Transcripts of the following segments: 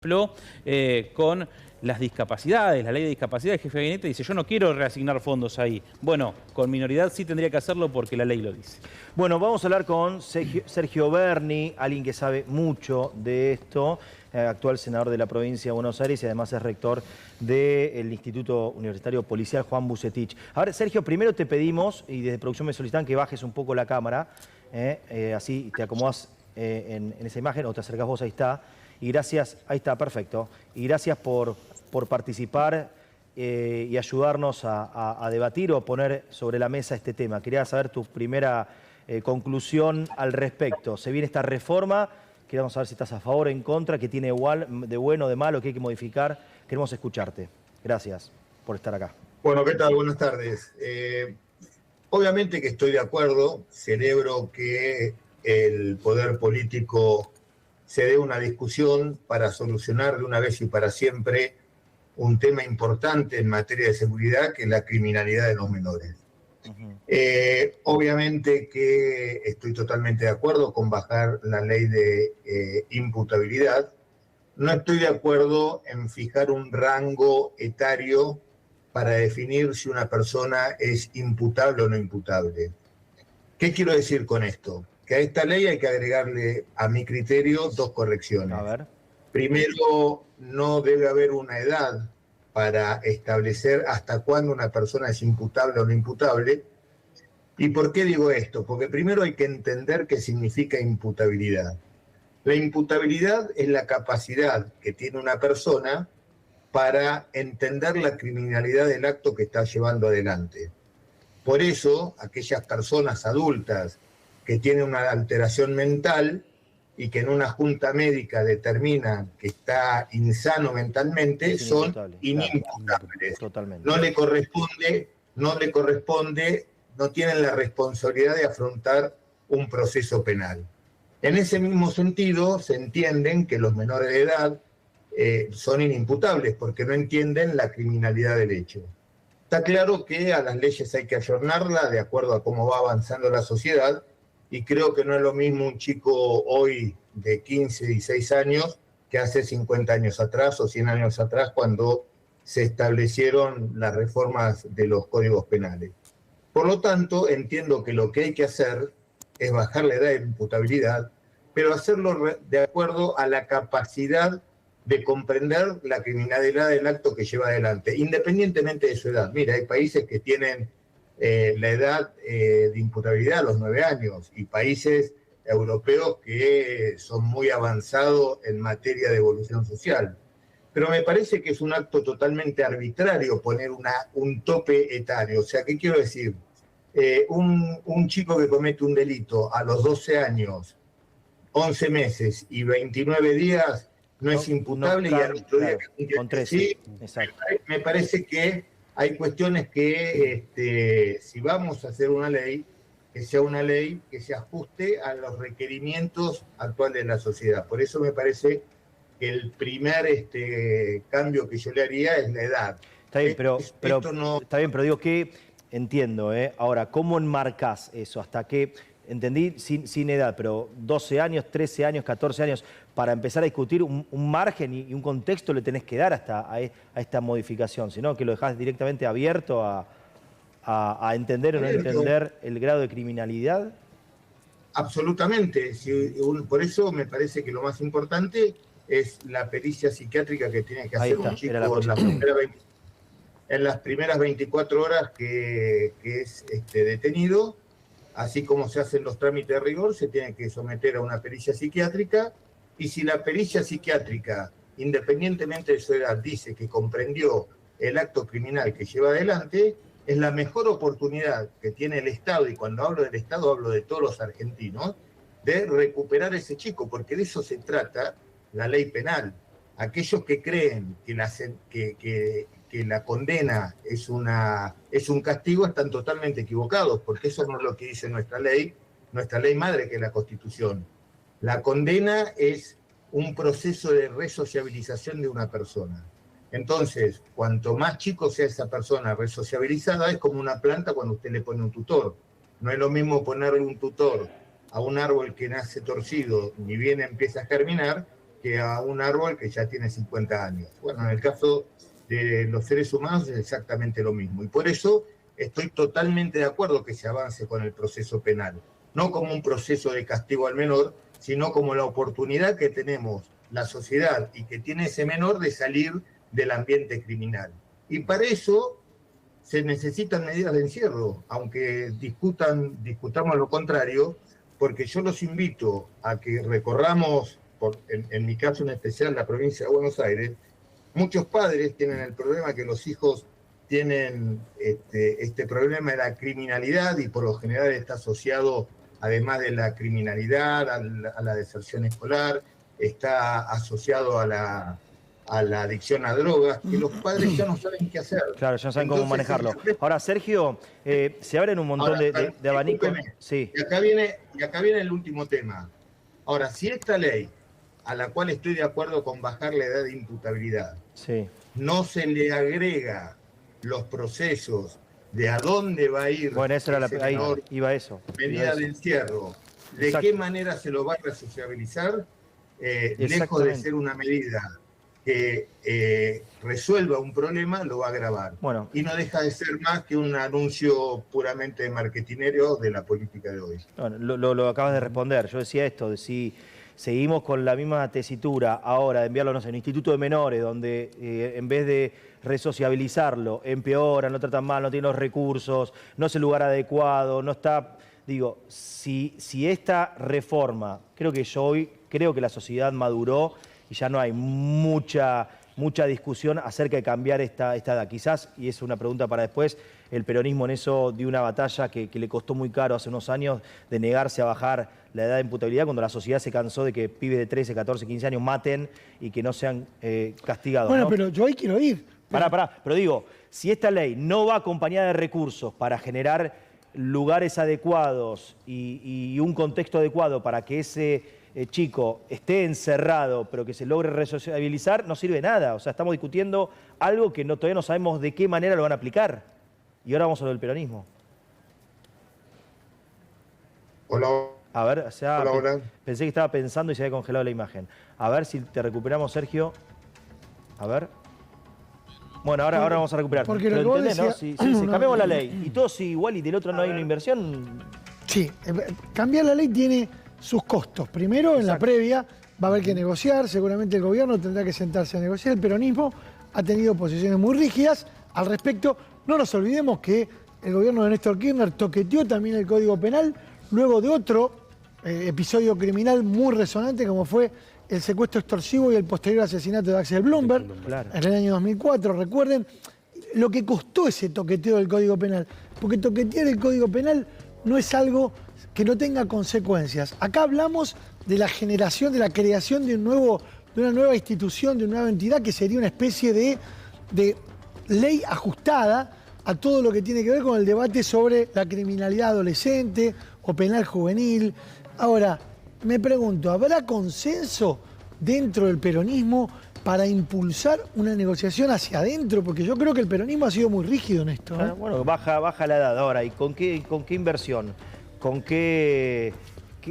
ejemplo, con las discapacidades, la ley de discapacidad, el jefe de gabinete dice, yo no quiero reasignar fondos ahí. Bueno, con minoridad sí tendría que hacerlo porque la ley lo dice. Bueno, vamos a hablar con Sergio Berni, alguien que sabe mucho de esto, actual senador de la provincia de Buenos Aires y además es rector del Instituto Universitario Policial Juan Bucetich. A ver, Sergio, primero te pedimos, y desde producción me solicitan que bajes un poco la cámara, así te acomodas en esa imagen, o te acercás vos, ahí está. Y gracias, ahí está, perfecto. Y gracias por participar y ayudarnos a debatir o a poner sobre la mesa este tema. Quería saber tu primera conclusión al respecto. Se viene esta reforma, queríamos saber si estás a favor o en contra, qué tiene igual, de bueno, de malo, qué hay que modificar. Queremos escucharte. Gracias por estar acá. Bueno, ¿qué tal? Buenas tardes. Obviamente que estoy de acuerdo, celebro que el poder político se dé una discusión para solucionar de una vez y para siempre un tema importante en materia de seguridad, que es la criminalidad de los menores. Obviamente que estoy totalmente de acuerdo con bajar la ley de imputabilidad. No estoy de acuerdo en fijar un rango etario para definir si una persona es imputable o no imputable. ¿Qué quiero decir con esto? Que a esta ley hay que agregarle, a mi criterio, dos correcciones. A ver. Primero, no debe haber una edad para establecer hasta cuándo una persona es imputable o no imputable. ¿Y por qué digo esto? Porque primero hay que entender qué significa imputabilidad. La imputabilidad es la capacidad que tiene una persona para entender la criminalidad del acto que está llevando adelante. Por eso, aquellas personas adultas que tienen una alteración mental y que en una junta médica determinan que está insano mentalmente, son inimputables. Totalmente. No le corresponde, no tienen la responsabilidad de afrontar un proceso penal. En ese mismo sentido, se entienden que los menores de edad son inimputables porque no entienden la criminalidad del hecho. Está claro que a las leyes hay que ayornarlas de acuerdo a cómo va avanzando la sociedad, y creo que no es lo mismo un chico hoy de 15, 16 años que hace 50 años atrás o 100 años atrás, cuando se establecieron las reformas de los códigos penales. Por lo tanto, entiendo que lo que hay que hacer es bajar la edad de imputabilidad, pero hacerlo de acuerdo a la capacidad de comprender la criminalidad del acto que lleva adelante, independientemente de su edad. Mira, hay países que tienen la edad de imputabilidad a los 9 años y países europeos que son muy avanzados en materia de evolución social. Pero me parece que es un acto totalmente arbitrario poner un tope etario. O sea, ¿qué quiero decir? Un chico que comete un delito a los 12 años, 11 meses y 29 días no es imputable, y al otro día que sí, me parece que hay cuestiones que si vamos a hacer una ley, que sea una ley que se ajuste a los requerimientos actuales de la sociedad. Por eso me parece que el primer cambio que yo le haría es la edad. Está bien, está bien, pero digo que entiendo, ahora, ¿cómo enmarcás eso? Hasta que, entendí, sin edad, pero 12 años, 13 años, 14 años, para empezar a discutir un margen y un contexto le tenés que dar hasta a esta modificación, sino que lo dejás directamente abierto a entender o no entender el grado de criminalidad. Absolutamente. Por eso me parece que lo más importante es la pericia psiquiátrica que tiene que hacer un chico en las primeras 24 horas que es detenido. Así como se hacen los trámites de rigor, se tiene que someter a una pericia psiquiátrica, y si la pericia psiquiátrica, independientemente de su edad, dice que comprendió el acto criminal que lleva adelante, es la mejor oportunidad que tiene el Estado, y cuando hablo del Estado hablo de todos los argentinos, de recuperar a ese chico, porque de eso se trata la ley penal. Aquellos que creen que la condena es un castigo están totalmente equivocados, porque eso no es lo que dice nuestra ley madre, que es la Constitución. La condena es un proceso de resociabilización de una persona. Entonces, cuanto más chico sea esa persona resociabilizada, es como una planta cuando usted le pone un tutor. No es lo mismo ponerle un tutor a un árbol que nace torcido, ni bien empieza a germinar, que a un árbol que ya tiene 50 años. Bueno, en el caso de los seres humanos es exactamente lo mismo. Y por eso estoy totalmente de acuerdo que se avance con el proceso penal. No como un proceso de castigo al menor, sino como la oportunidad que tenemos la sociedad y que tiene ese menor de salir del ambiente criminal. Y para eso se necesitan medidas de encierro, aunque discutamos lo contrario, porque yo los invito a que recorramos, en mi caso en especial, la provincia de Buenos Aires. Muchos padres tienen el problema que los hijos tienen este problema de la criminalidad y por lo general está asociado, además de la criminalidad, a la deserción escolar, está asociado a la adicción a drogas, que los padres ya no saben qué hacer. Claro, ya no saben cómo manejarlo. Ahora, Sergio, se abren un montón de abanicos. Sí. Y acá viene el último tema. Ahora, si esta ley, a la cual estoy de acuerdo con bajar la edad de imputabilidad, Sí. no se le agrega los procesos de a dónde va a ir, Bueno, eso era ahí iba eso. medida de encierro, de Exacto. qué manera se lo va a resociabilizar, lejos de ser una medida que resuelva un problema, lo va a agravar. Bueno. Y no deja de ser más que un anuncio puramente marketinero de la política de hoy. Bueno, lo acabas de responder. Yo decía esto, de si seguimos con la misma tesitura ahora de enviarlo, no sé, a un instituto de menores, donde en vez de resociabilizarlo, empeoran, lo tratan mal, no tiene los recursos, no es el lugar adecuado, no está... Digo, si esta reforma, creo que la sociedad maduró y ya no hay mucha discusión acerca de cambiar esta edad. Quizás, y es una pregunta para después, el peronismo en eso dio una batalla que le costó muy caro hace unos años de negarse a bajar la edad de imputabilidad cuando la sociedad se cansó de que pibes de 13, 14, 15 años maten y que no sean castigados. Bueno, ¿no? pero yo ahí quiero ir. Pará, pero digo, si esta ley no va acompañada de recursos para generar lugares adecuados y un contexto adecuado para que ese chico esté encerrado, pero que se logre resociabilizar, no sirve de nada. O sea, estamos discutiendo algo que todavía no sabemos de qué manera lo van a aplicar. Y ahora vamos a lo del peronismo. Hola. A ver, o sea, Hola. Pensé que estaba pensando y se había congelado la imagen. A ver si te recuperamos, Sergio. A ver. Bueno, ahora vamos a recuperar. Porque pero lo que vos ¿entendés, no? decías- Si No, cambiamos la ley y todo sigue igual y del otro no hay una inversión... Sí, cambiar la ley tiene sus costos. Primero, en la previa, va a haber que negociar. Seguramente el gobierno tendrá que sentarse a negociar. El peronismo ha tenido posiciones muy rígidas al respecto. No nos olvidemos que el gobierno de Néstor Kirchner toqueteó también el Código Penal luego de otro episodio criminal muy resonante como fue el secuestro extorsivo y el posterior asesinato de Axel Bloomberg Claro. en el año 2004. Recuerden lo que costó ese toqueteo del Código Penal, porque toquetear el Código Penal no es algo que no tenga consecuencias. Acá hablamos de la generación, de la creación de una nueva institución, de una nueva entidad que sería una especie de ley ajustada a todo lo que tiene que ver con el debate sobre la criminalidad adolescente o penal juvenil. Ahora, me pregunto, ¿habrá consenso dentro del peronismo para impulsar una negociación hacia adentro? Porque yo creo que el peronismo ha sido muy rígido en esto. ¿Eh? Bueno, baja la edad ahora. ¿Y con qué inversión?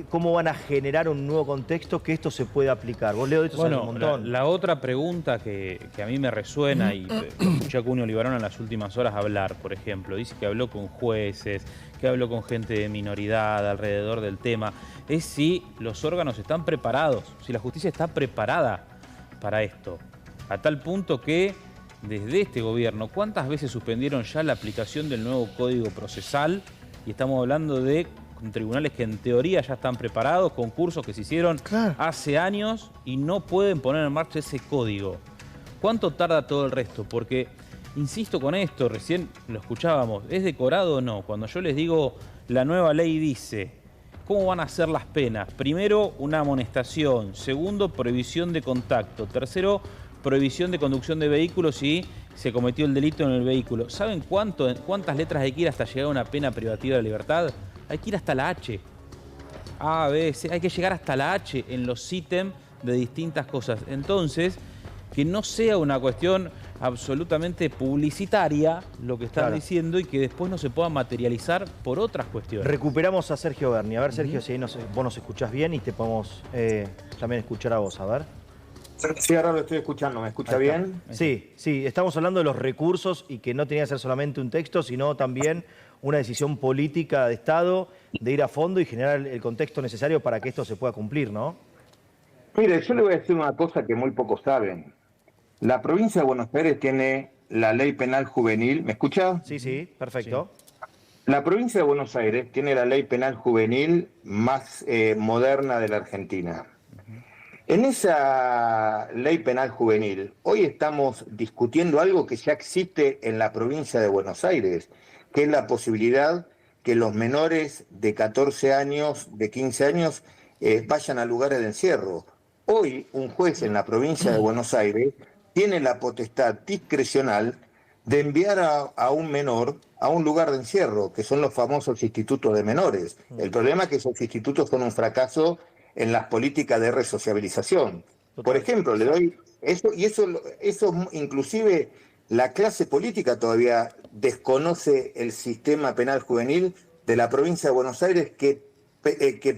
¿Cómo van a generar un nuevo contexto que esto se pueda aplicar? Vos, Leo, de esto sabés un montón. La otra pregunta que a mí me resuena, y escuché a Cunio Libarón en las últimas horas hablar, por ejemplo, dice que habló con jueces, que habló con gente de minoridad alrededor del tema, es si los órganos están preparados, si la justicia está preparada para esto, a tal punto que desde este gobierno, ¿cuántas veces suspendieron ya la aplicación del nuevo Código Procesal? Y estamos hablando de tribunales que en teoría ya están preparados, concursos que se hicieron hace años y no pueden poner en marcha ese código. ¿Cuánto tarda todo el resto? Porque, insisto con esto, recién lo escuchábamos, ¿es decorado o no? Cuando yo les digo, la nueva ley dice, ¿cómo van a ser las penas? Primero, una amonestación. Segundo, prohibición de contacto. Tercero, prohibición de conducción de vehículos si se cometió el delito en el vehículo. ¿Saben cuántas letras hay que ir hasta llegar a una pena privativa de libertad? Hay que ir hasta la H. A, B, C. Hay que llegar hasta la H en los ítems de distintas cosas. Entonces, que no sea una cuestión absolutamente publicitaria lo que están diciendo y que después no se pueda materializar por otras cuestiones. Recuperamos a Sergio Berni. A ver, Sergio, si ahí vos nos escuchás bien y te podemos también escuchar a vos. A ver. Sí, ahora lo estoy escuchando. ¿Me escucha Ahí está. bien? Sí, sí, estamos hablando de los recursos y que no tenía que ser solamente un texto, sino también una decisión política de Estado de ir a fondo y generar el contexto necesario para que esto se pueda cumplir, ¿no? Mire, yo le voy a decir una cosa que muy pocos saben. La provincia de Buenos Aires tiene la ley penal juvenil. ¿Me escucha? Sí, sí, perfecto. La provincia de Buenos Aires tiene la ley penal juvenil más moderna de la Argentina. En esa ley penal juvenil, hoy estamos discutiendo algo que ya existe en la provincia de Buenos Aires, que es la posibilidad que los menores de 14 años, de 15 años, vayan a lugares de encierro. Hoy un juez en la provincia de Buenos Aires tiene la potestad discrecional de enviar a un menor a un lugar de encierro, que son los famosos institutos de menores. El problema es que esos institutos son un fracaso en las políticas de resociabilización. Por ejemplo, le doy eso, y eso inclusive la clase política todavía desconoce el sistema penal juvenil de la provincia de Buenos Aires que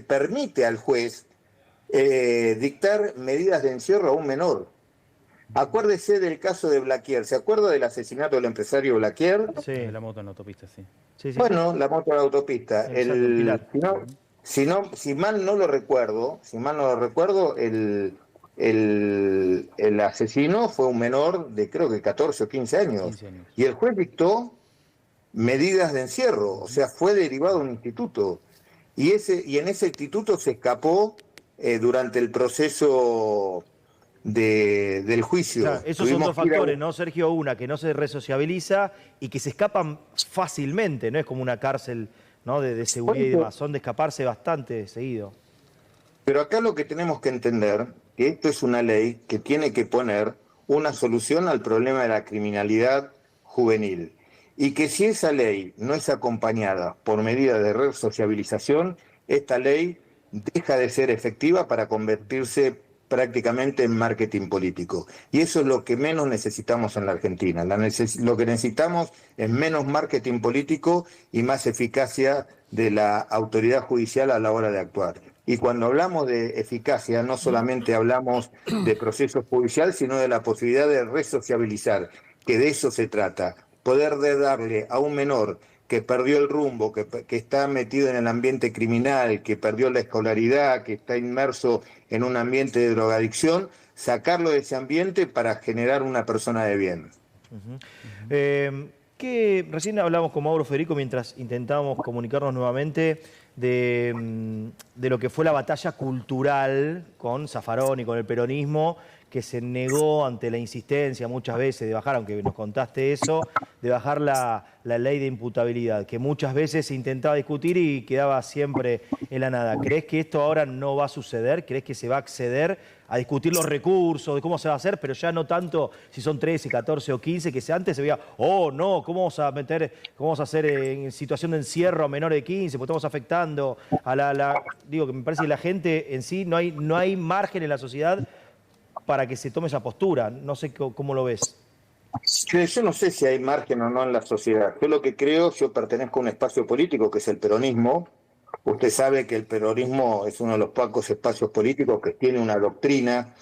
permite al juez dictar medidas de encierro a un menor. Acuérdese del caso de Blaquier. ¿Se acuerda del asesinato del empresario Blaquier? Sí, De la moto en la autopista, sí. sí, sí. Bueno, la moto de la autopista. Exacto, en Pilar. Si mal no lo recuerdo, el asesino fue un menor de creo que 14 o 15 años. 15 años. Y el juez dictó medidas de encierro, o sea, fue derivado a un instituto. Y en ese instituto se escapó durante el proceso del juicio. Claro, esos son Tuvimos dos que ir a- factores, ¿no, Sergio? Una, que no se resociabiliza y que se escapan fácilmente, no es como una cárcel, ¿no? de seguridad y demás, son de escaparse bastante seguido. Pero acá lo que tenemos que entender, que esto es una ley que tiene que poner una solución al problema de la criminalidad juvenil. Y que si esa ley no es acompañada por medidas de resociabilización, esta ley deja de ser efectiva para convertirse prácticamente en marketing político. Y eso es lo que menos necesitamos en la Argentina. Lo que necesitamos es menos marketing político y más eficacia de la autoridad judicial a la hora de actuar. Y cuando hablamos de eficacia, no solamente hablamos de proceso judicial, sino de la posibilidad de resociabilizar, que de eso se trata. Poder darle a un menor que perdió el rumbo, que está metido en el ambiente criminal, que perdió la escolaridad, que está inmerso en un ambiente de drogadicción, sacarlo de ese ambiente para generar una persona de bien. Recién hablamos con Mauro Federico mientras intentábamos comunicarnos nuevamente de lo que fue la batalla cultural con Zaffaroni y con el peronismo, que se negó ante la insistencia muchas veces de bajar, aunque nos contaste eso, de bajar la ley de imputabilidad, que muchas veces se intentaba discutir y quedaba siempre en la nada. ¿Crees que esto ahora no va a suceder? ¿Crees que se va a acceder a discutir los recursos, de cómo se va a hacer, pero ya no tanto si son 13, 14 o 15, que antes se veía, oh no, ¿cómo vamos a hacer en situación de encierro a menores de 15? Porque estamos afectando a digo, que me parece que la gente en sí, no hay margen en la sociedad para que se tome esa postura. No sé cómo lo ves. Yo no sé si hay margen o no en la sociedad. Yo lo que creo, yo pertenezco a un espacio político que es el peronismo. Usted sabe que el peronismo es uno de los pocos espacios políticos que tiene una doctrina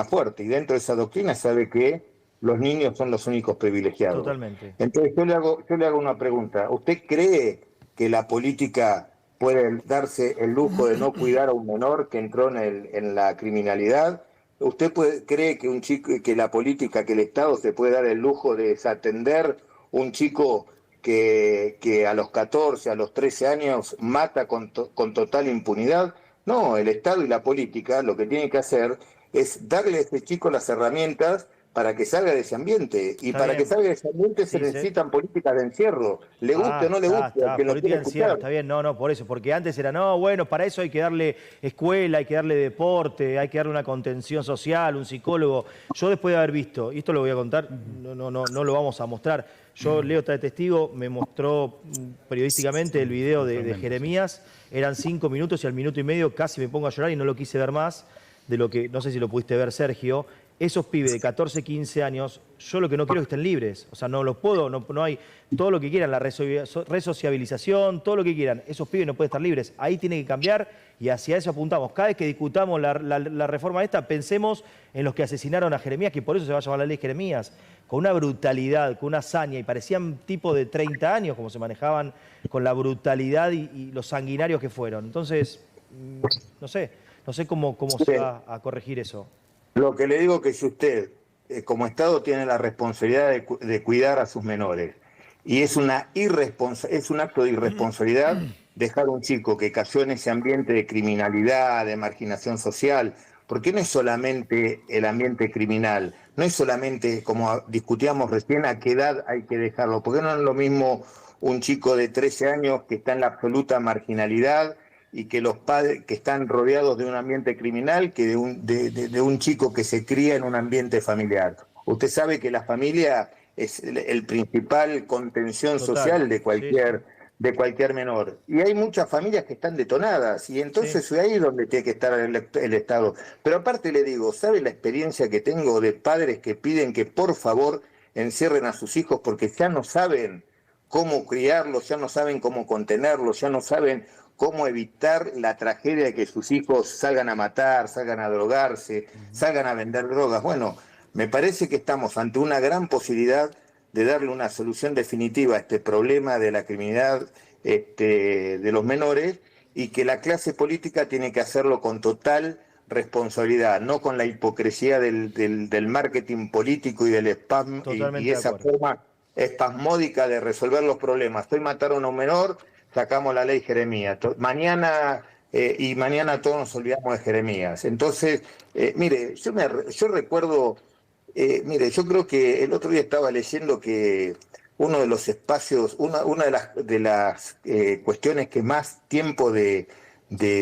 fuerte. Y dentro de esa doctrina sabe que los niños son los únicos privilegiados. Totalmente. Entonces yo le hago una pregunta. ¿Usted cree que la política puede darse el lujo de no cuidar a un menor que entró en la criminalidad? ¿Usted cree que la política, que el Estado se puede dar el lujo de desatender un chico que a los 14, a los 13 años mata con total impunidad? No, el Estado y la política lo que tienen que hacer es darle a este chico las herramientas para que salga de ese ambiente. Y para que salga de ese ambiente se necesitan políticas de encierro. Le guste o no le guste. Política de encierro, está bien, no, por eso. Porque antes era, no, bueno, para eso hay que darle escuela, hay que darle deporte, hay que darle una contención social, un psicólogo. Yo después de haber visto, y esto lo voy a contar, no lo vamos a mostrar. Yo, Leo está de testigo, me mostró periodísticamente el video de Jeremías. Eran 5 minutos y al minuto y medio casi me pongo a llorar y no lo quise ver más. De lo que, no sé si lo pudiste ver, Sergio, esos pibes de 14, 15 años, yo lo que no quiero es que estén libres. O sea, no los puedo, no hay todo lo que quieran, la resociabilización, todo lo que quieran. Esos pibes no pueden estar libres. Ahí tiene que cambiar y hacia eso apuntamos. Cada vez que discutamos la reforma esta, pensemos en los que asesinaron a Jeremías, que por eso se va a llamar la ley Jeremías, con una brutalidad, con una hazaña, y parecían tipos de 30 años como se manejaban con la brutalidad y los sanguinarios que fueron. Entonces, no sé cómo se va a corregir eso. Lo que le digo que si usted, como Estado, tiene la responsabilidad de cuidar a sus menores, y es un acto de irresponsabilidad dejar a un chico que cayó en ese ambiente de criminalidad, de marginación social, porque no es solamente el ambiente criminal, no es solamente, como discutíamos recién, a qué edad hay que dejarlo, porque no es lo mismo un chico de 13 años que está en la absoluta marginalidad y que los padres que están rodeados de un ambiente criminal que de un chico que se cría en un ambiente familiar. Usted sabe que la familia es el principal contención social de cualquier menor. Y hay muchas familias que están detonadas, y entonces es ahí donde tiene que estar el Estado. Pero aparte le digo, ¿sabe la experiencia que tengo de padres que piden que por favor encierren a sus hijos porque ya no saben cómo criarlos, ya no saben cómo contenerlos, ya no saben cómo evitar la tragedia de que sus hijos salgan a matar, salgan a drogarse, salgan a vender drogas? Bueno, me parece que estamos ante una gran posibilidad de darle una solución definitiva a este problema de la criminalidad de los menores, y que la clase política tiene que hacerlo con total responsabilidad, no con la hipocresía del marketing político y del spam y esa forma espasmódica de resolver los problemas. Hoy mataron a un menor, sacamos la ley Jeremías. Mañana todos nos olvidamos de Jeremías. Entonces, mire, yo recuerdo, yo creo que el otro día estaba leyendo que uno de los espacios, una de las cuestiones que más tiempo de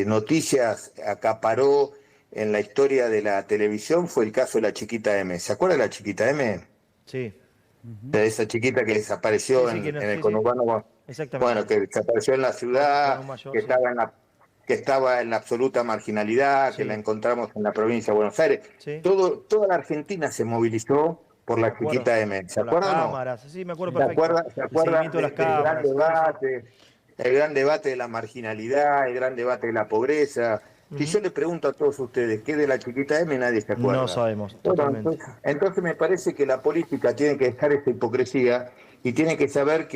noticias acaparó en la historia de la televisión fue el caso de la chiquita M. ¿Se acuerda de la chiquita M? Sí. De esa chiquita que desapareció en el conurbano. Exactamente. Bueno, que desapareció en la ciudad, que estaba en la absoluta marginalidad, que la encontramos en la provincia de Buenos Aires. Sí. Toda la Argentina se movilizó por la chiquita M. ¿Se acuerdan? Las cámaras, sí, me acuerdo perfecto. ¿Se acuerdan el gran debate de la marginalidad, el gran debate de la pobreza? Si yo le pregunto a todos ustedes qué de la chiquita M, nadie se acuerda. No sabemos, Bueno, totalmente. entonces me parece que la política tiene que dejar esa hipocresía y tiene que saber que